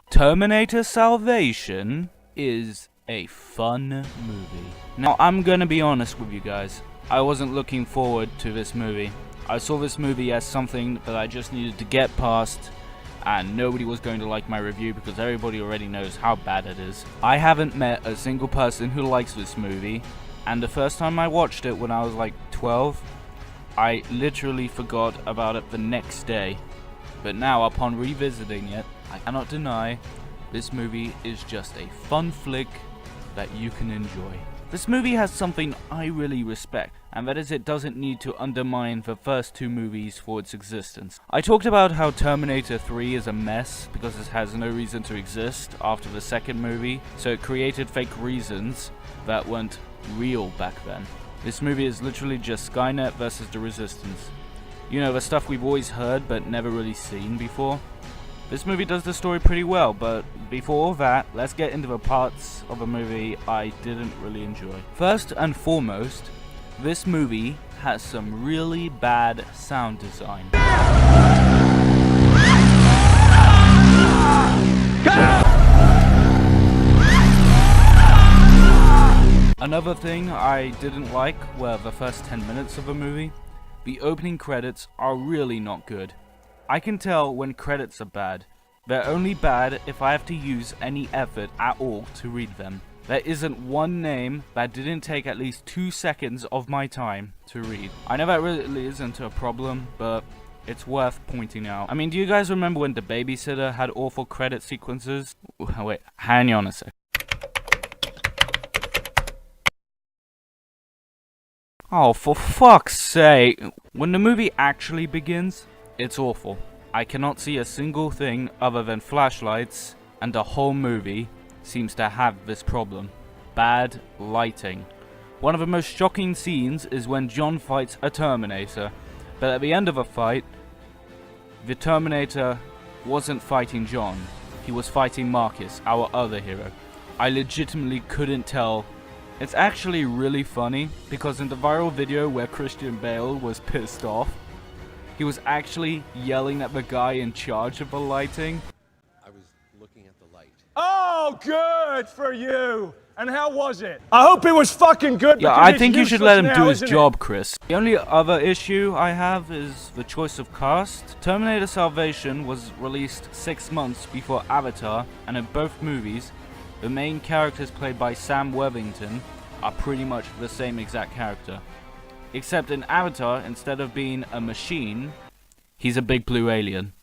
Terminator Salvation is a fun movie. Now, I'm gonna be honest with you guys. I wasn't looking forward to this movie. I saw this movie as something that I just needed to get past, and nobody was going to like my review because everybody already knows how bad it is. I haven't met a single person who likes this movie, and the first time I watched it when I was like 12, I literally forgot about it the next day. But now, upon revisiting it, I cannot deny this movie is just a fun flick that you can enjoy. This movie has something I really respect, and that is it doesn't need to undermine the first two movies for its existence. I talked about how Terminator 3 is a mess because it has no reason to exist after the second movie, so it created fake reasons that weren't real back then. This movie is literally just Skynet versus the Resistance. You know, the stuff we've always heard but never really seen before. This movie does the story pretty well, but before all that, let's get into the parts of the movie I didn't really enjoy. First and foremost, this movie has some really bad sound design. Another thing I didn't like were the first 10 minutes of the movie. The opening credits are really not good. I can tell when credits are bad. They're only bad if I have to use any effort at all to read them. There isn't one name that didn't take at least 2 seconds of my time to read. I know that really isn't a problem, but it's worth pointing out. I mean, do you guys remember when The Babysitter had awful credit sequences? Wait, hang on a sec. Oh, for fuck's sake. When the movie actually begins, it's awful. I cannot see a single thing other than flashlights, and the whole movie seems to have this problem. Bad lighting. One of the most shocking scenes is when John fights a Terminator, but at the end of a fight, the Terminator wasn't fighting John. He was fighting Marcus, our other hero. I legitimately couldn't tell. It's actually really funny, because in the viral video where Christian Bale was pissed off, he was actually yelling at the guy in charge of the lighting. I was looking at the light. Oh, good for you! And how was it? I hope it was fucking good. Yeah, I think you should let him do his job, Chris. The only other issue I have is the choice of cast. Terminator Salvation was released 6 months before Avatar, and in both movies, the main characters played by Sam Worthington are pretty much the same exact character. Except in Avatar, instead of being a machine, he's a big blue alien.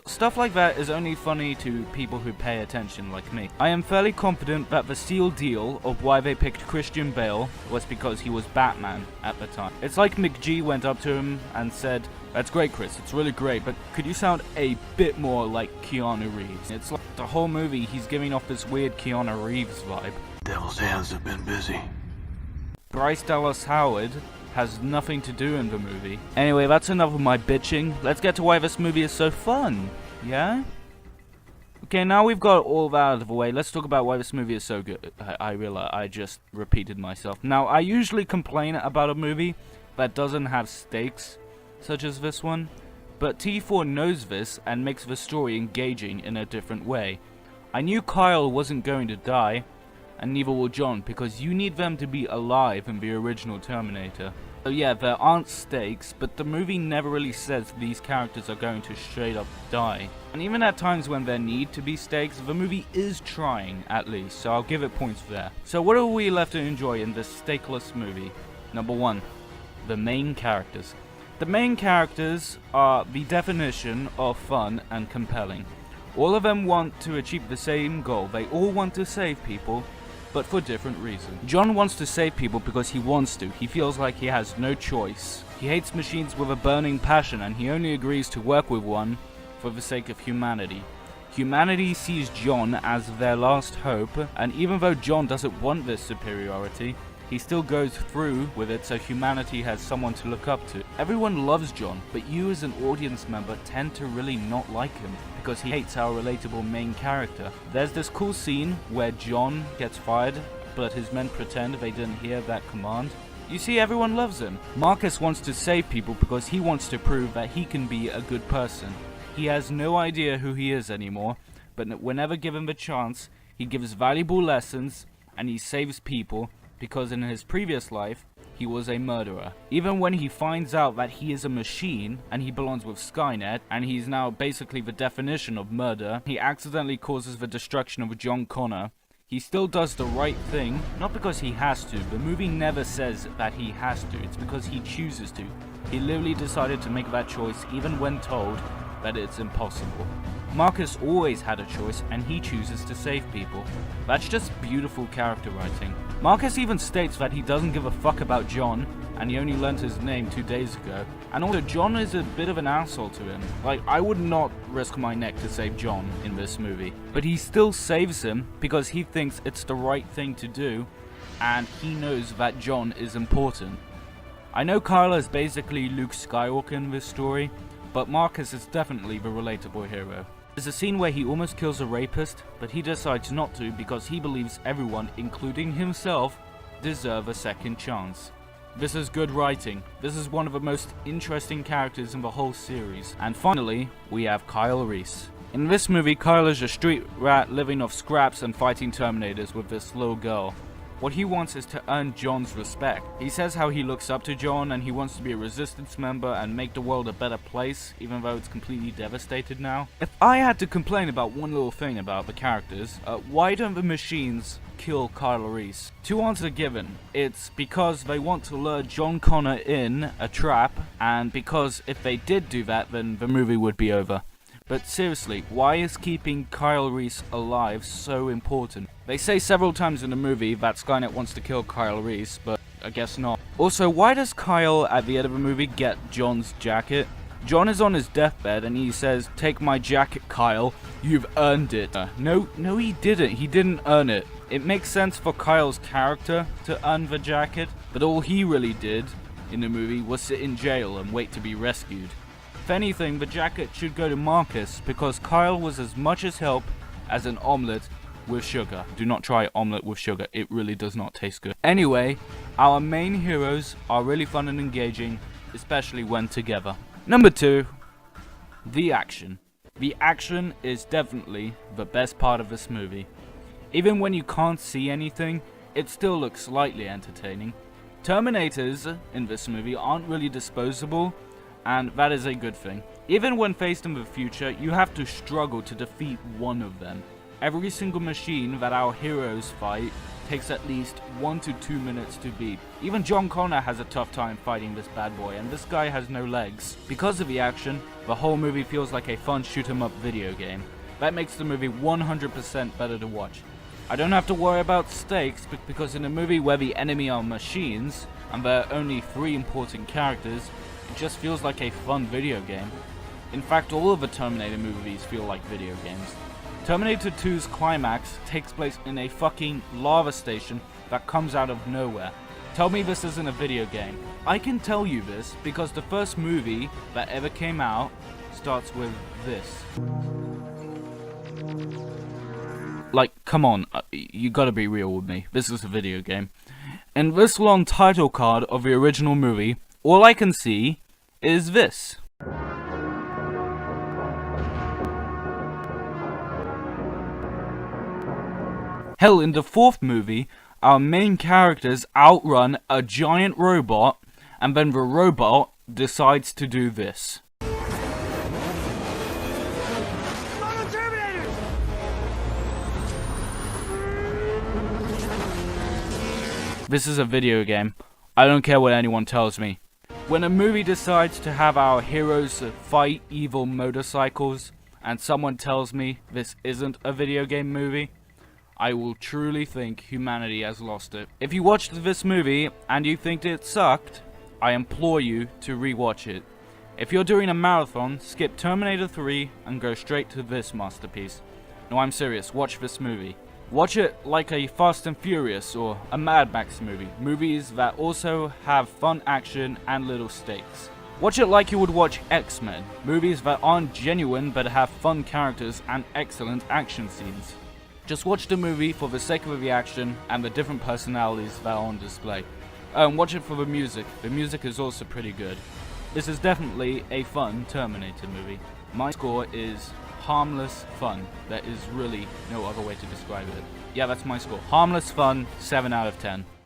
Stuff like that is only funny to people who pay attention like me. I am fairly confident that the seal deal of why they picked Christian Bale was because he was Batman at the time. It's like McG went up to him and said, "That's great, Chris, it's really great, but could you sound a bit more like Keanu Reeves?" It's like the whole movie he's giving off this weird Keanu Reeves vibe. Devil's hands have been busy. Bryce Dallas Howard has nothing to do in the movie. Anyway, that's enough of my bitching. Let's get to why this movie is so fun, yeah? Okay, now we've got all that out of the way, let's talk about why this movie is so good. I realize I just repeated myself. Now, I usually complain about a movie that doesn't have stakes, such as this one, but T4 knows this and makes the story engaging in a different way. I knew Kyle wasn't going to die, and neither will John, because you need them to be alive in the original Terminator. So yeah, there aren't stakes, but the movie never really says these characters are going to straight up die. And even at times when there need to be stakes, the movie is trying, at least, so I'll give it points for that. So what are we left to enjoy in this stakeless movie? Number 1, the main characters. The main characters are the definition of fun and compelling. All of them want to achieve the same goal. They all want to save people, but for different reasons. John wants to save people because he wants to. He feels like he has no choice. He hates machines with a burning passion, and he only agrees to work with one for the sake of humanity. Humanity sees John as their last hope, and even though John doesn't want this superiority, he still goes through with it so humanity has someone to look up to. Everyone loves John, but you as an audience member tend to really not like him because he hates our relatable main character. There's this cool scene where John gets fired, but his men pretend they didn't hear that command. You see, everyone loves him. Marcus wants to save people because he wants to prove that he can be a good person. he has no idea who he is anymore, but whenever given the chance, he gives valuable lessons and he saves people because in his previous life, he was a murderer. Even when he finds out that he is a machine and he belongs with Skynet and he's now basically the definition of murder, he accidentally causes the destruction of John Connor. He still does the right thing, not because he has to. The movie never says that he has to, it's because he chooses to. He literally decided to make that choice even when told that it's impossible. Marcus always had a choice and he chooses to save people. That's just beautiful character writing. Marcus even states that he doesn't give a fuck about John and he only learnt his name 2 days ago. And also John is a bit of an asshole to him. Like, I would not risk my neck to save John in this movie. But he still saves him because he thinks it's the right thing to do and he knows that John is important. I know Kyle is basically Luke Skywalker in this story, but Marcus is definitely the relatable hero. There's a scene where he almost kills a rapist, but he decides not to because he believes everyone, including himself, deserve a second chance. This is good writing. This is one of the most interesting characters in the whole series. And finally, we have Kyle Reese. In this movie, Kyle is a street rat living off scraps and fighting Terminators with this little girl. What he wants is to earn John's respect. He says how he looks up to John and he wants to be a resistance member and make the world a better place, even though it's completely devastated now. If I had to complain about one little thing about the characters, why don't the machines kill Kyle Reese? Two answers are given. It's because they want to lure John Connor in a trap, and because if they did do that, then the movie would be over. But seriously, why is keeping Kyle Reese alive so important? They say several times in the movie that Skynet wants to kill Kyle Reese, but I guess not. Also, why does Kyle at the end of the movie get John's jacket? John is on his deathbed and he says, "Take my jacket, Kyle, you've earned it." No he didn't. He didn't earn it. It makes sense for Kyle's character to earn the jacket, but all he really did in the movie was sit in jail and wait to be rescued. If anything, the jacket should go to Marcus because Kyle was as much as help as an omelette with sugar. Do not try omelette with sugar, it really does not taste good. Anyway, our main heroes are really fun and engaging, especially when together. Number 2, the action. The action is definitely the best part of this movie. Even when you can't see anything, it still looks slightly entertaining. Terminators in this movie aren't really disposable, and that is a good thing. Even when faced in the future, you have to struggle to defeat one of them. Every single machine that our heroes fight takes at least 1 to 2 minutes to beat. Even John Connor has a tough time fighting this bad boy, and this guy has no legs. Because of the action, the whole movie feels like a fun shoot-'em-up video game. That makes the movie 100% better to watch. I don't have to worry about stakes, because in a movie where the enemy are machines, and there are only 3 important characters, it just feels like a fun video game. In fact, all of the Terminator movies feel like video games. Terminator 2's climax takes place in a fucking lava station that comes out of nowhere. Tell me this isn't a video game. I can tell you this because the first movie that ever came out starts with this. Like, come on, you gotta be real with me. This is a video game. In this long title card of the original movie, all I can see is this. Hell, in the 4th movie, our main characters outrun a giant robot, and then the robot decides to do this. This is a video game. I don't care what anyone tells me. When a movie decides to have our heroes fight evil motorcycles, and someone tells me this isn't a video game movie, I will truly think humanity has lost it. If you watched this movie and you think it sucked, I implore you to rewatch it. If you're doing a marathon, skip Terminator 3 and go straight to this masterpiece. No, I'm serious, watch this movie. Watch it like a Fast and Furious or a Mad Max movie. Movies that also have fun action and little stakes. Watch it like you would watch X-Men. Movies that aren't genuine but have fun characters and excellent action scenes. Just watch the movie for the sake of the action and the different personalities that are on display. Watch it for the music. The music is also pretty good. This is definitely a fun Terminator movie. My score is harmless fun. There is really no other way to describe it. Yeah, that's my score. Harmless fun, 7 out of 10.